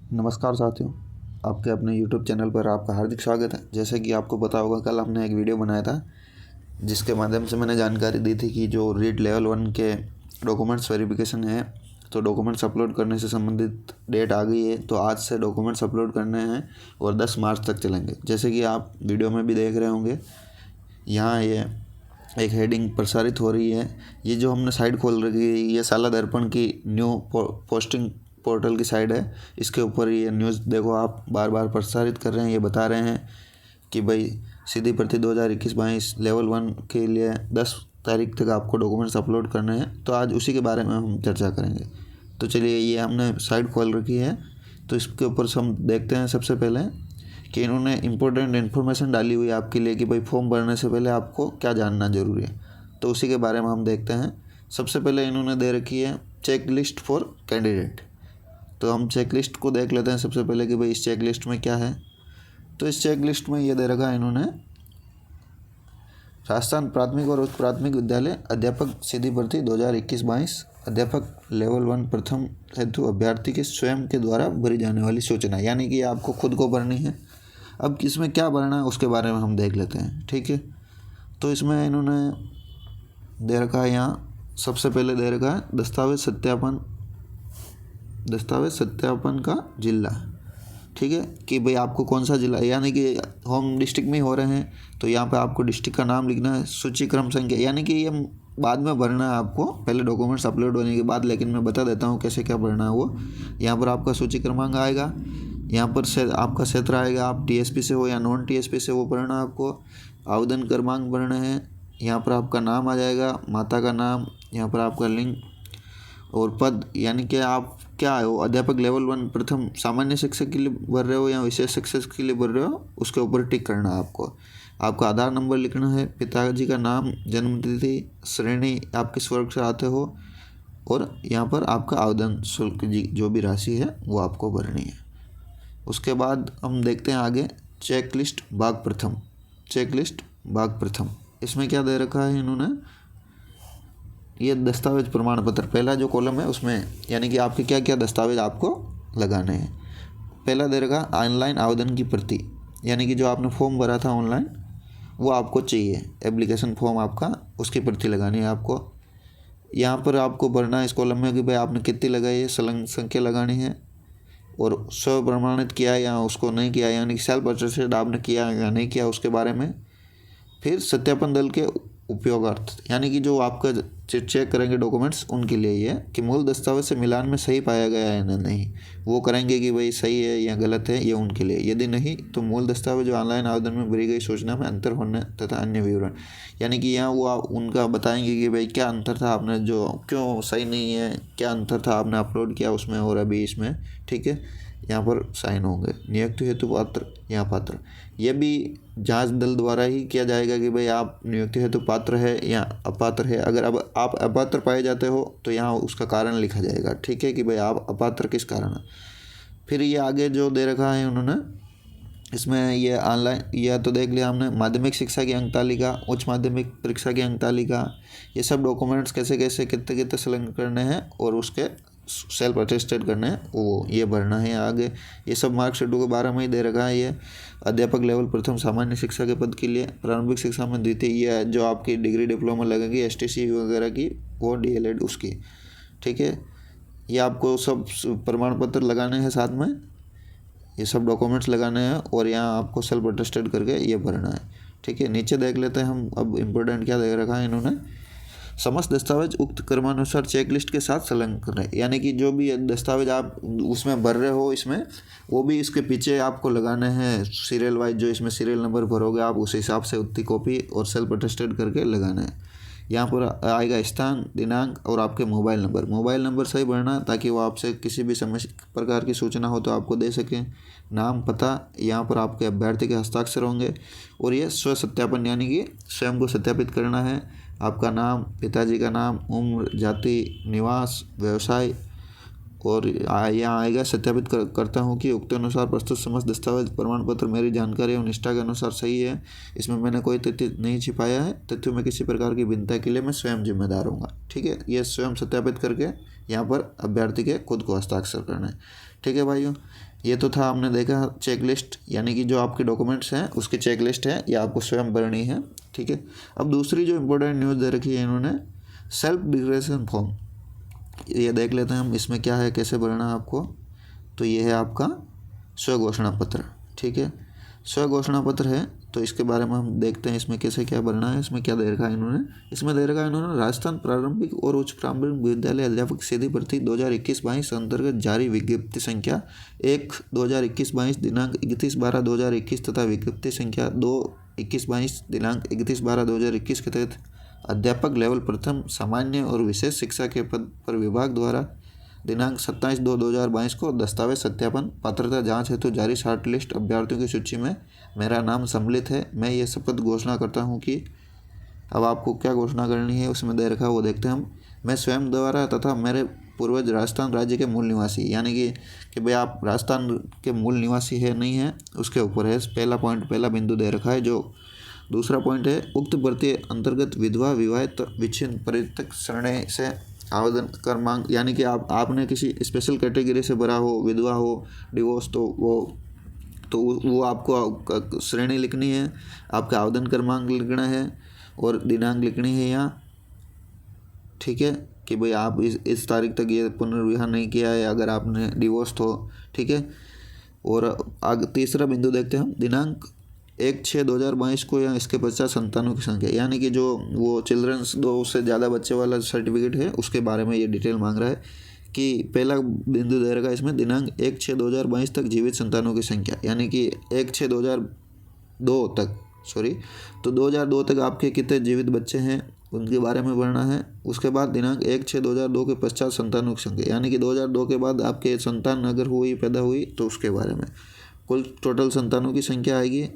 नमस्कार साथियों, आपके अपने YouTube चैनल पर आपका हार्दिक स्वागत है। जैसे कि आपको पता होगा, कल हमने एक वीडियो बनाया था जिसके माध्यम से मैंने जानकारी दी थी कि जो रीड लेवल 1 के डॉक्यूमेंट्स वेरिफिकेशन है, तो डॉक्यूमेंट्स अपलोड करने से संबंधित डेट आ गई है। तो आज से डॉक्यूमेंट्स अपलोड करने हैं और 10 मार्च तक चलेंगे। जैसे कि आप वीडियो में भी देख रहे होंगे, यहाँ ये एक हेडिंग प्रसारित हो रही है। ये जो हमने साइट खोल रखी है, ये साला दर्पण की न्यू पोस्टिंग पोर्टल की साइट है। इसके ऊपर ये न्यूज़ देखो, आप बार बार प्रसारित कर रहे हैं। ये बता रहे हैं कि भाई सीधी भर्ती 2021-22 लेवल 1 के लिए 10 तारीख तक आपको डॉक्यूमेंट्स अपलोड करने हैं। तो आज उसी के बारे में हम चर्चा करेंगे। तो चलिए, ये हमने साइट खोल रखी है, तो इसके ऊपर से हम देखते हैं सबसे पहले कि इन्होंने इम्पोर्टेंट इन्फॉर्मेशन डाली हुई है आपके लिए कि भाई फॉर्म भरने से पहले आपको क्या जानना ज़रूरी है। तो उसी के बारे में हम देखते हैं। सबसे पहले इन्होंने दे रखी है चेक लिस्ट फॉर कैंडिडेट। तो हम चेक लिस्ट को देख लेते हैं सबसे पहले कि भाई इस चेक लिस्ट में क्या है। तो इस चेक लिस्ट में ये दे रखा है इन्होंने, राजस्थान प्राथमिक और उच्च प्राथमिक विद्यालय अध्यापक सीधी भर्ती 2021-22 अध्यापक लेवल 1 प्रथम हेतु अभ्यर्थी के स्वयं के द्वारा भरी जाने वाली सूचना, यानी कि आपको खुद को भरनी है। अब इसमें क्या भरना है उसके बारे में हम देख लेते हैं, ठीक है। तो इसमें इन्होंने दे रखा है, यहाँ सबसे पहले दे रखा है दस्तावेज सत्यापन का जिला, ठीक है, कि भाई आपको कौन सा जिला, यानी कि होम डिस्ट्रिक्ट में हो रहे हैं तो यहाँ पे आपको डिस्ट्रिक्ट का नाम लिखना है, सूची क्रम संख्या, यानी कि ये बाद में भरना है आपको, पहले डॉक्यूमेंट्स अपलोड होने के बाद। लेकिन मैं बता देता हूँ कैसे क्या भरना है वो। यहाँ पर आपका सूची क्रमांक आएगा, यहाँ पर से आपका क्षेत्र आएगा, आप टीएसपी से हो या नॉन टीएसपी से, वो भरना आपको। आवेदन क्रमांक भरना है, यहाँ पर आपका नाम आ जाएगा, माता का नाम, यहाँ पर आपका लिंग और पद, यानी कि आप क्या हो, अध्यापक लेवल 1 प्रथम सामान्य शिक्षक के लिए भर रहे हो या विशेष शिक्षक के लिए भर रहे हो, उसके ऊपर टिक करना है आपको। आपका आधार नंबर लिखना है, पिताजी का नाम, जन्म तिथि, श्रेणी आप किस वर्ग से आते हो, और यहाँ पर आपका आवेदन शुल्क जो भी राशि है वो आपको भरनी है। उसके बाद हम देखते हैं आगे, चेक लिस्ट भाग प्रथम। इसमें क्या दे रखा है इन्होंने, ये दस्तावेज प्रमाण पत्र, पहला जो कॉलम है उसमें, यानी कि आपके क्या क्या दस्तावेज आपको लगाने हैं। पहला दे रखा ऑनलाइन आवेदन की प्रति, यानी कि जो आपने फॉर्म भरा था ऑनलाइन वो आपको चाहिए, एप्लीकेशन फॉर्म आपका, उसकी प्रति लगानी है आपको। यहाँ पर आपको भरना है इस कॉलम में कि भाई आपने कितनी लगाई है, संख्या लगानी है, और स्व प्रमाणित किया है या उसको नहीं किया, यानी कि सेल्फ अटेस्टेड आपने किया या नहीं किया उसके बारे में। फिर सत्यापन दल के उपयोगार्थ, यानी कि जो आपका चेक करेंगे डॉक्यूमेंट्स, उनके लिए ये कि मूल दस्तावेज से मिलान में सही पाया गया है या नहीं, वो करेंगे कि भाई सही है या गलत है, ये उनके लिए। यदि नहीं तो मूल दस्तावेज ऑनलाइन आवेदन में भरी गई सूचना में अंतर होने तथा अन्य विवरण, यानी कि यहाँ वो उनका बताएंगे कि भाई क्या अंतर था, आपने जो क्यों सही नहीं है, क्या अंतर था आपने अपलोड किया उसमें और अभी इसमें, ठीक है। यहाँ पर साइन होंगे। नियुक्ति हेतु पात्र या पात्र, यह भी जांच दल द्वारा ही किया जाएगा कि भाई आप नियुक्ति हेतु पात्र है या अपात्र है। अगर अब आप अपात्र पाए जाते हो तो यहाँ उसका कारण लिखा जाएगा, ठीक है, कि भाई आप अपात्र किस कारण है। फिर ये आगे जो दे रखा है उन्होंने, इसमें ये ऑनलाइन, यह तो देख लिया हमने, माध्यमिक शिक्षा की अंक तालिका, उच्च माध्यमिक परीक्षा की अंक तालिका, ये सब डॉक्यूमेंट्स कैसे कैसे कितने कितने संलग्न करने हैं और उसके सेल्फ अटेस्टेड करने हैं, वो ये भरना है आगे। ये सब मार्कशीटों के बारे में ही दे रखा है। ये अध्यापक लेवल प्रथम सामान्य शिक्षा के पद के लिए, प्रारंभिक शिक्षा में द्वितीय, ये जो आपकी डिग्री डिप्लोमा लगेगी एसटीसी वगैरह की, वो डीएलएड उसकी, ठीक है। ये आपको सब प्रमाण पत्र लगाने हैं साथ में, ये सब डॉक्यूमेंट्स लगाने हैं और यहाँ आपको सेल्फ अटेस्टेड करके ये भरना है, ठीक है। नीचे देख लेते हैं हम, अब इम्पोर्टेंट क्या दे रखा है इन्होंने, समस्त दस्तावेज उक्त क्रमानुसार चेक लिस्ट के साथ संलग्न करें, यानी कि जो भी दस्तावेज आप उसमें भर रहे हो इसमें, वो भी इसके पीछे आपको लगाने हैं सीरियल वाइज, जो इसमें सीरियल नंबर भरोगे आप उस हिसाब से उतनी कॉपी और सेल्फ अटेस्टेड करके लगाना है। यहाँ पर आएगा स्थान, दिनांक और आपके मोबाइल नंबर सही भरना, ताकि वो आपसे किसी भी प्रकार की सूचना हो तो आपको दे सकें। नाम, पता, यहाँ पर आपके अभ्यर्थी के हस्ताक्षर होंगे, और ये स्व सत्यापन, यानी कि स्वयं को सत्यापित करना है। आपका नाम, पिताजी का नाम, उम्र, जाति, निवास, व्यवसाय, और यहाँ आएगा सत्यापित करता हूँ कि उक्त अनुसार प्रस्तुत समस्त दस्तावेज प्रमाण पत्र मेरी जानकारी और निष्ठा के अनुसार सही है, इसमें मैंने कोई तथ्य नहीं छिपाया है, तथ्यों में किसी प्रकार की भिन्नता के लिए मैं स्वयं जिम्मेदार हूँगा, ठीक है। ये स्वयं सत्यापित करके यहाँ पर अभ्यर्थी के खुद को हस्ताक्षर करना है। ठीक है भाइयों, ये तो था हमने देखा चेक लिस्ट, यानी कि जो आपके डॉक्यूमेंट्स हैं उसकी चेक लिस्ट है, ये आपको स्वयं भरनी है। ठीक है, अब दूसरी जो इम्पोर्टेंट न्यूज़ दे रखी है इन्होंने, सेल्फ डिक्लेरेशन फॉर्म, ये देख लेते हैं हम इसमें क्या है, कैसे भरना है आपको। तो ये है आपका स्व घोषणा पत्र। ठीक है, स्व घोषणा पत्र है, तो इसके बारे में हम देखते हैं इसमें कैसे क्या भरना है। इसमें क्या दे रखा है इन्होंने, इसमें दे रखा है इन्होंने राजस्थान प्रारंभिक और उच्च प्रारंभिक विद्यालय अध्यापक सीधी भर्ती 2021-22 अंतर्गत जारी विज्ञप्ति संख्या 1/2021-22 दिनांक 31/12/2021 तथा विज्ञप्ति संख्या 2/21-22 दिनांक 31/12/2021 के तहत अध्यापक लेवल प्रथम सामान्य और विशेष शिक्षा के पद पर विभाग द्वारा दिनांक 27/2/2022 को दस्तावेज सत्यापन पात्रता जांच हेतु जारी शॉर्ट लिस्ट अभ्यर्थियों की सूची में मेरा नाम सम्मिलित है। मैं ये शपथ घोषणा करता हूँ कि, अब आपको क्या घोषणा करनी है उसमें दे रखा है वो देखते हैं हम। मैं स्वयं द्वारा तथा मेरे पूर्वज राजस्थान राज्य के मूल निवासी, यानी कि भाई आप राजस्थान के मूल निवासी है नहीं है, उसके ऊपर है पहला पॉइंट, पहला बिंदु दे रखा है। जो दूसरा पॉइंट है, उक्त भर्ती अंतर्गत विधवा विवाहित विच्छिन्न परित्यक्त श्रेणी से आवेदन कर मांग, यानी कि आपने किसी स्पेशल कैटेगरी से भरा हो, विधवा हो, डिवोर्स, तो वो आपको श्रेणी लिखनी है, आपका आवेदन कर मांग लिखना है और दिनांक लिखनी है यहाँ। ठीक है, कि भाई आप इस तारीख तक ये पुनर्विवाह नहीं किया है अगर आपने डिवोर्स हो। ठीक है, और तीसरा बिंदु देखते हैं हम, दिनांक 1/6/2022 को या इसके पश्चात संतानों की संख्या, यानी कि जो वो चिल्ड्रंस 2 से ज़्यादा बच्चे वाला सर्टिफिकेट है उसके बारे में ये डिटेल मांग रहा है। कि पहला बिंदु दे रखा है इसमें, दिनांक 1/6/2022 तक जीवित संतानों की संख्या, यानी कि 1/6/2002 तक, सॉरी, तो 2002 तक आपके कितने जीवित बच्चे हैं उनके बारे में भरना है। उसके बाद दिनांक 1/6/2002 के पश्चात संतानों की संख्या, यानी कि 2002 के बाद आपके संतान अगर हुई, पैदा हुई, तो उसके बारे में कुल टोटल संतानों की संख्या आएगी।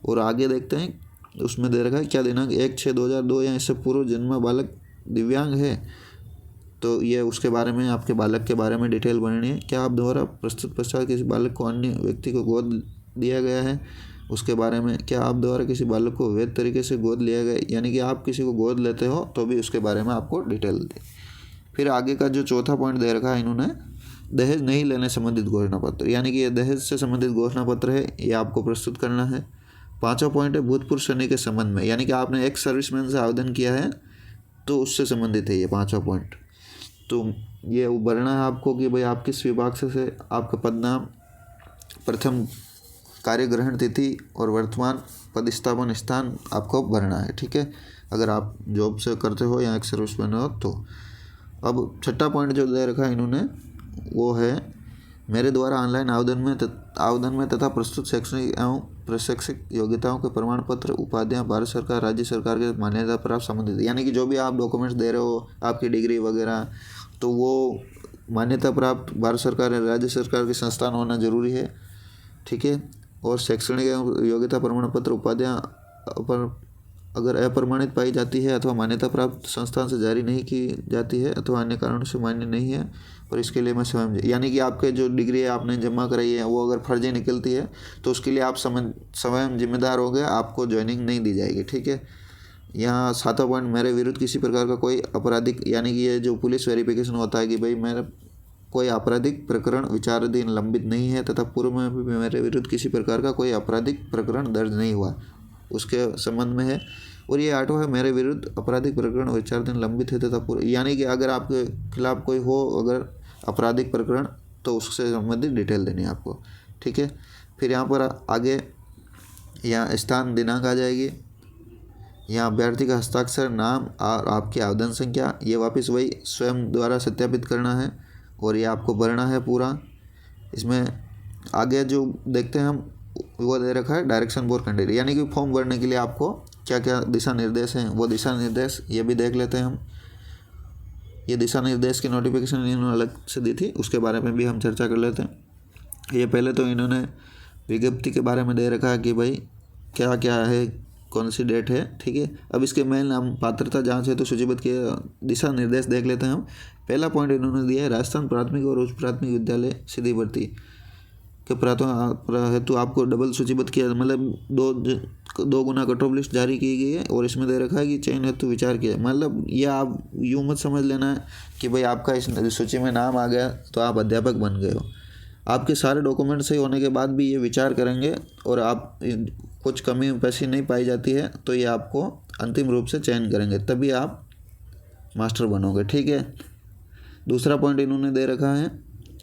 और आगे देखते हैं, उसमें दे रखा है क्या, दिनांक 1/6/2002 या इससे पूर्व जन्मा बालक दिव्यांग है, तो ये उसके बारे में, आपके बालक के बारे में डिटेल भरनी है। क्या आप द्वारा प्रस्तुत पश्चात किसी बालक को अन्य व्यक्ति को गोद दिया गया है, उसके बारे में। क्या आप द्वारा किसी बालक को वैध तरीके से गोद लिया गया, यानी कि आप किसी को गोद लेते हो तो भी उसके बारे में आपको डिटेल दी। फिर आगे का जो चौथा पॉइंट दे रखा है इन्होंने, दहेज नहीं लेने संबंधित घोषणा पत्र, यानी कि ये दहेज से संबंधित घोषणा पत्र है, ये आपको प्रस्तुत करना है। पांचवा पॉइंट है, भूतपूर्व सैनिक के संबंध में, यानी कि आपने एक्स सर्विसमैन से आवेदन किया है तो उससे संबंधित है ये पांचवा पॉइंट। तो ये भरना है आपको कि भाई आप किस विभाग से आपका पद नाम, प्रथम कार्य ग्रहण तिथि और वर्तमान पदस्थापन स्थान आपको भरना है। ठीक है, अगर आप जॉब से करते हो या एक्स सर्विसमैन हो तो। अब छठा पॉइंट जो दे रखा है इन्होंने वो है, मेरे द्वारा ऑनलाइन आवेदन में तथा प्रस्तुत शैक्षणिक एवं प्रशैक्षिक योग्यताओं के प्रमाण पत्र उपाधियाँ भारत सरकार राज्य सरकार के मान्यता प्राप्त संबंधित, यानी कि जो भी आप डॉक्यूमेंट्स दे रहे हो, आपकी डिग्री वगैरह, तो वो मान्यता प्राप्त भारत सरकार या राज्य सरकार के संस्थान होना जरूरी है। ठीक है, और शैक्षणिक एवं योग्यता प्रमाण पत्र उपाधियाँ पर अगर अप्रमाणित पाई जाती है अथवा मान्यता प्राप्त संस्थान से जारी नहीं की जाती है अथवा अन्य कारणों से मान्य नहीं है, और इसके लिए मैं स्वयं, यानी कि आपके जो डिग्री है आपने जमा कराई है वो अगर फर्जी निकलती है तो उसके लिए आप स्वयं जिम्मेदार हो गए, आपको ज्वाइनिंग नहीं दी जाएगी। ठीक है, यहाँ सातवां पॉइंट, मेरे विरुद्ध किसी प्रकार का कोई आपराधिक, यानी कि ये जो पुलिस वेरिफिकेशन होता है कि भाई मेरा कोई आपराधिक प्रकरण विचाराधीन लंबित नहीं है तथा पूर्व में भी मेरे विरुद्ध किसी प्रकार का कोई आपराधिक प्रकरण दर्ज नहीं हुआ, उसके संबंध में है। और ये आठवां है, मेरे विरुद्ध आपराधिक प्रकरण विचाराधीन लंबित है तथा पूर्व, यानी कि अगर आपके खिलाफ कोई हो अगर आपराधिक प्रकरण तो उससे संबंधित डिटेल देनी है आपको। ठीक है, फिर यहाँ पर आगे यहाँ स्थान दिनांक आ जाएगी, यहाँ अभ्यर्थी का हस्ताक्षर, नाम और आपकी आवेदन संख्या, ये वापस वही स्वयं द्वारा सत्यापित करना है और ये आपको भरना है पूरा। इसमें आगे जो देखते हैं हम वो दे रखा है डायरेक्शन फॉर कैंडिडेट, यानी कि फॉर्म भरने के लिए आपको क्या क्या दिशा निर्देश हैं, वो दिशा निर्देश ये भी देख लेते हैं हम। ये दिशा निर्देश की नोटिफिकेशन इन्होंने अलग से दी थी, उसके बारे में भी हम चर्चा कर लेते हैं। ये पहले तो इन्होंने विज्ञप्ति के बारे में दे रखा है कि भाई क्या क्या है, कौन सी डेट है। ठीक है, अब इसके मेन हम पात्रता जांच है तो सूचीबद्ध किए दिशा निर्देश देख लेते हैं हम। पहला पॉइंट इन्होंने दिया है, राजस्थान प्राथमिक और उच्च प्राथमिक विद्यालय सीधी भर्ती के हेतु आपको डबल सूचीबद्ध किया, मतलब 2 गुना कट ऑफ लिस्ट जारी की गई है और इसमें दे रखा है कि चयन हेतु विचार किया, मतलब यह आप यूँ मत समझ लेना है कि भाई आपका इस सूची में नाम आ गया तो आप अध्यापक बन गए हो। आपके सारे डॉक्यूमेंट सही होने के बाद भी ये विचार करेंगे और आप कुछ कमी पेशी नहीं पाई जाती है तो ये आपको अंतिम रूप से चयन करेंगे, तभी आप मास्टर बनोगे। ठीक है। दूसरा पॉइंट इन्होंने दे रखा है,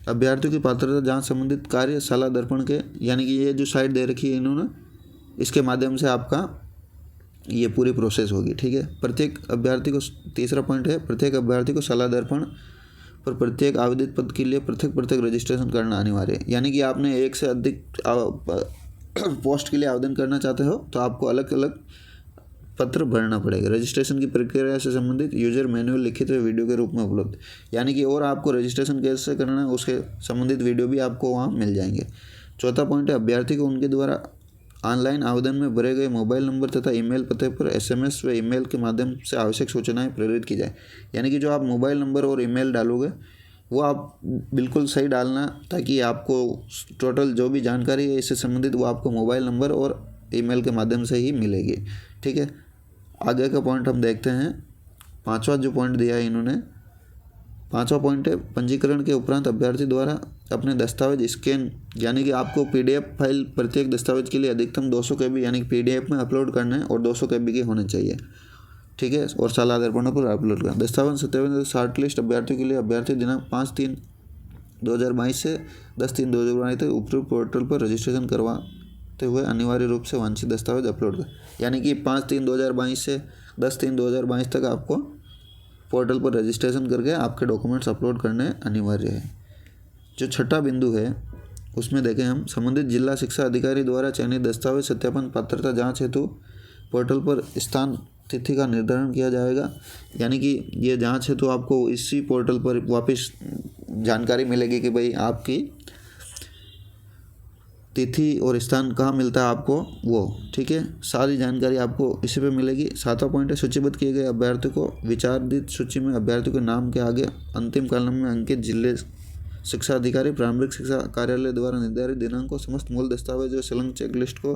अभ्यर्थियों की पात्रता जांच संबंधित कार्य सलाह दर्पण के, यानी कि ये जो साइट दे रखी है इन्होंने, इसके माध्यम से आपका ये पूरी प्रोसेस होगी। ठीक है। प्रत्येक अभ्यर्थी को, तीसरा पॉइंट है, प्रत्येक अभ्यर्थी को सलाह दर्पण पर प्रत्येक आवेदित पद के लिए पृथक रजिस्ट्रेशन करना अनिवार्य है। यानी कि आपने एक से अधिक पोस्ट के लिए आवेदन करना चाहते हो तो आपको अलग अलग पत्र भरना पड़ेगा। रजिस्ट्रेशन की प्रक्रिया से संबंधित यूजर मैनुअल लिखित वीडियो के रूप में उपलब्ध, यानी कि और आपको रजिस्ट्रेशन कैसे करना है उसके संबंधित वीडियो भी आपको वहाँ मिल जाएंगे। चौथा पॉइंट है, अभ्यर्थी को उनके द्वारा ऑनलाइन आवेदन में भरे गए मोबाइल नंबर तथा ईमेल पते पर एसएमएस व ईमेल के माध्यम से आवश्यक सूचनाएं प्रेरित की जाए। यानी कि जो आप मोबाइल नंबर और ईमेल डालोगे वो आप बिल्कुल सही डालना, ताकि आपको टोटल जो भी जानकारी है इससे संबंधित वो आपको मोबाइल नंबर और ईमेल के माध्यम से ही मिलेगी। ठीक है। आगे का पॉइंट हम देखते हैं। पांचवा जो पॉइंट दिया है इन्होंने, पांचवा पॉइंट है, पंजीकरण के उपरांत अभ्यर्थी द्वारा अपने दस्तावेज स्कैन, यानी कि आपको पीडीएफ फाइल प्रत्येक दस्तावेज के लिए अधिकतम 200 KB यानी कि पीडीएफ में अपलोड करना है और 200 KB के होने चाहिए। ठीक है। और सलाह दर्पणों पर अपलोड करना। दस्तावेज सत्यापन शॉर्ट लिस्ट अभ्यर्थियों के लिए अभ्यर्थी दिनांक 5/3/2022 से 10/3/2022 तक उपरोक्त पोर्टल पर रजिस्ट्रेशन करवाते हुए अनिवार्य रूप से वांछित दस्तावेज अपलोड कर, यानी कि 5/3/2022 से 10/3/2022 तक आपको पोर्टल पर रजिस्ट्रेशन करके आपके डॉक्यूमेंट्स अपलोड करने अनिवार्य है। जो छठा बिंदु है उसमें देखें हम, संबंधित जिला शिक्षा अधिकारी द्वारा चयनित दस्तावेज सत्यापन पात्रता जांच हेतु पोर्टल पर स्थान तिथि का निर्धारण किया जाएगा। यानी कि ये जांच है तो आपको इसी पोर्टल पर वापस जानकारी मिलेगी कि भाई आपकी तिथि और स्थान कहाँ मिलता है आपको वो। ठीक है। सारी जानकारी आपको इसी पे मिलेगी। सातवां पॉइंट है, सूचीबद्ध किए गए अभ्यर्थी को विचाराधीन सूची में अभ्यर्थी के नाम के आगे अंतिम कॉलम में अंकित जिले शिक्षा अधिकारी प्रारंभिक शिक्षा कार्यालय द्वारा निर्धारित दिनांक को समस्त मूल दस्तावेज और संलग्न चेक लिस्ट को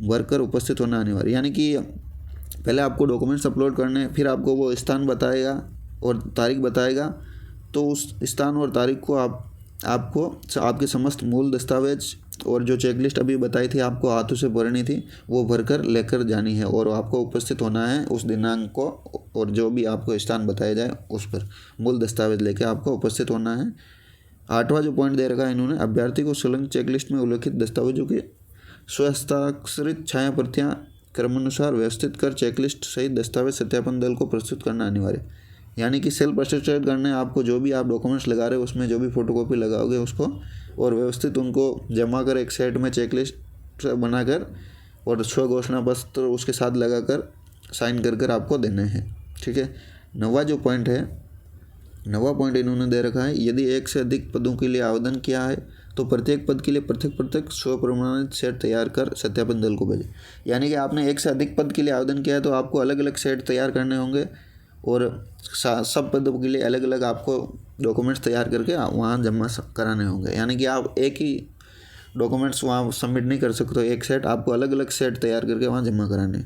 भरकर उपस्थित होना अनिवार्य। यानी कि पहले आपको डॉक्यूमेंट्स अपलोड करने, फिर आपको वो स्थान बताएगा और तारीख बताएगा, तो उस स्थान और तारीख को आपको आपके समस्त मूल दस्तावेज और जो चेकलिस्ट अभी बताई थी आपको हाथों से भरनी थी वो भरकर लेकर जानी है और आपको उपस्थित होना है उस दिनांक को, और जो भी आपको स्थान बताया जाए उस पर मूल दस्तावेज लेकर आपको उपस्थित होना है। आठवां जो पॉइंट दे रखा है इन्होंने, अभ्यर्थी को संलग्न चेकलिस्ट में उल्लिखित दस्तावेजों की स्वहस्ताक्षरित छाया प्रतियाँ क्रमानुसार व्यवस्थित कर चेकलिस्ट सहित दस्तावेज सत्यापन दल को प्रस्तुत करना अनिवार्य। यानी कि सेल्फ अटेस्टेड करने आपको जो भी आप डॉक्यूमेंट्स लगा रहे हो उसमें जो भी फोटोकॉपी लगाओगे उसको और व्यवस्थित उनको जमा कर एक सेट में चेकलिस्ट बनाकर और स्व घोषणा पत्र उसके साथ लगाकर साइन कर आपको देने हैं। ठीक है। नवा जो पॉइंट है, नवा पॉइंट इन्होंने दे रखा है, यदि एक से अधिक पदों के लिए आवेदन किया है तो प्रत्येक पद के लिए पृथक स्व प्रमाणित सेट तैयार कर सत्यापन दल को भेजें। यानी कि आपने एक से अधिक पद के लिए आवेदन किया है तो आपको अलग अलग सेट तैयार करने होंगे और सब पदों के लिए अलग अलग आपको डॉक्यूमेंट्स तैयार करके वहाँ जमा कराने होंगे। यानी कि आप एक ही डॉक्यूमेंट्स वहाँ सबमिट नहीं कर सकते, एक सेट आपको अलग अलग सेट तैयार करके वहाँ जमा कराने।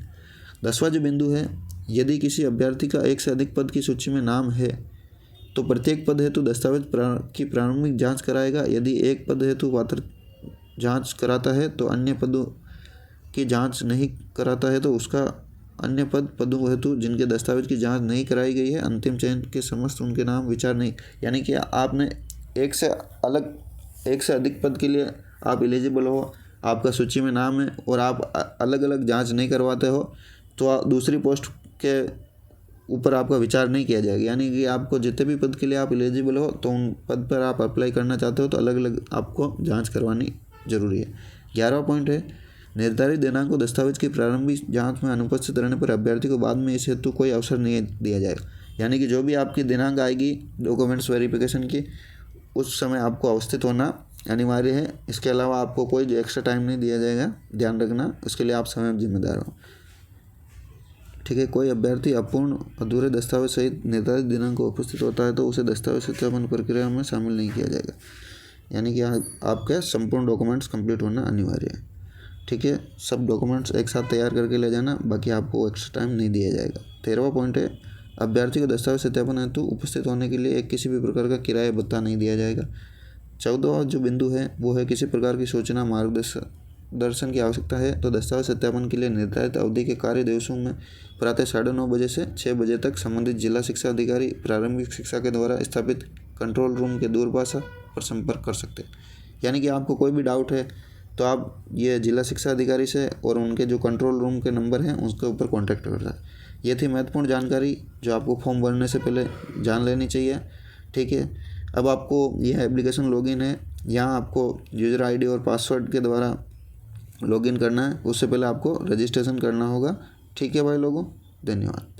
10वां जो बिंदु है, यदि किसी अभ्यर्थी का एक से अधिक पद की सूची में नाम है तो प्रत्येक पद हेतु दस्तावेज की प्रारंभिक जांच कराएगा। यदि एक पद हेतु पात्र जांच कराता है तो अन्य पदों की जांच नहीं कराता है तो उसका अन्य पदों हेतु जिनके दस्तावेज की जांच नहीं कराई गई है अंतिम चयन के समस्त उनके नाम विचार नहीं। यानी कि आपने एक से अधिक पद के लिए आप एलिजिबल हो, आपका सूची में नाम है और आप अलग अलग जांच नहीं करवाते हो तो दूसरी पोस्ट के ऊपर आपका विचार नहीं किया जाएगा। यानी कि आपको जितने भी पद के लिए आप एलिजिबल हो तो उन पद पर आप अप्लाई करना चाहते हो तो अलग अलग आपको जांच करवानी जरूरी है। 11वां पॉइंट है, निर्धारित दिनांक को दस्तावेज की प्रारंभिक जांच में अनुपस्थित रहने पर अभ्यर्थी को बाद में इस हेतु कोई अवसर नहीं दिया जाएगा। यानी कि जो भी आपकी दिनांक आएगी डॉक्यूमेंट्स वेरिफिकेशन की उस समय आपको अवस्थित होना अनिवार्य है। इसके अलावा आपको कोई एक्स्ट्रा टाइम नहीं दिया जाएगा, ध्यान रखना, इसके लिए आप स्वयं जिम्मेदार हो। ठीक है। कोई अभ्यर्थी अपूर्ण अधूरे दस्तावेज सहित निर्धारित दिनांक को उपस्थित होता है तो उसे दस्तावेज सत्यापन प्रक्रिया में शामिल नहीं किया जाएगा। यानी कि आपके संपूर्ण डॉक्यूमेंट्स कंप्लीट होना अनिवार्य है। ठीक है। सब डॉक्यूमेंट्स एक साथ तैयार करके ले जाना, बाकी आपको एक्स्ट्रा टाइम नहीं दिया जाएगा। 13वां पॉइंट है, अभ्यर्थी को दस्तावेज सत्यापन हेतु उपस्थित होने के लिए किसी भी प्रकार का किराया भत्ता नहीं दिया जाएगा। 14वां जो बिंदु है वो है किसी प्रकार की सूचना मार्गदर्शन की आवश्यकता है तो दस्तावेज सत्यापन के लिए निर्धारित अवधि के कार्य दिवसों में प्रातः 9:30 बजे से 6 बजे तक संबंधित जिला शिक्षा अधिकारी प्रारंभिक शिक्षा के द्वारा स्थापित कंट्रोल रूम के दूरभाष पर संपर्क कर सकते हैं। यानी कि आपको कोई भी डाउट है तो आप ये जिला शिक्षा अधिकारी से और उनके जो कंट्रोल रूम के नंबर हैं उसके ऊपर कॉन्टैक्ट कर सकते हैं। ये थी महत्वपूर्ण जानकारी जो आपको फॉर्म भरने से पहले जान लेनी चाहिए। ठीक है, अब आपको यह एप्लीकेशन लॉगिन है, यहाँ आपको यूज़र आईडी और पासवर्ड के द्वारा लॉगिन करना है। उससे पहले आपको रजिस्ट्रेशन करना होगा। ठीक है भाई लोगों, धन्यवाद।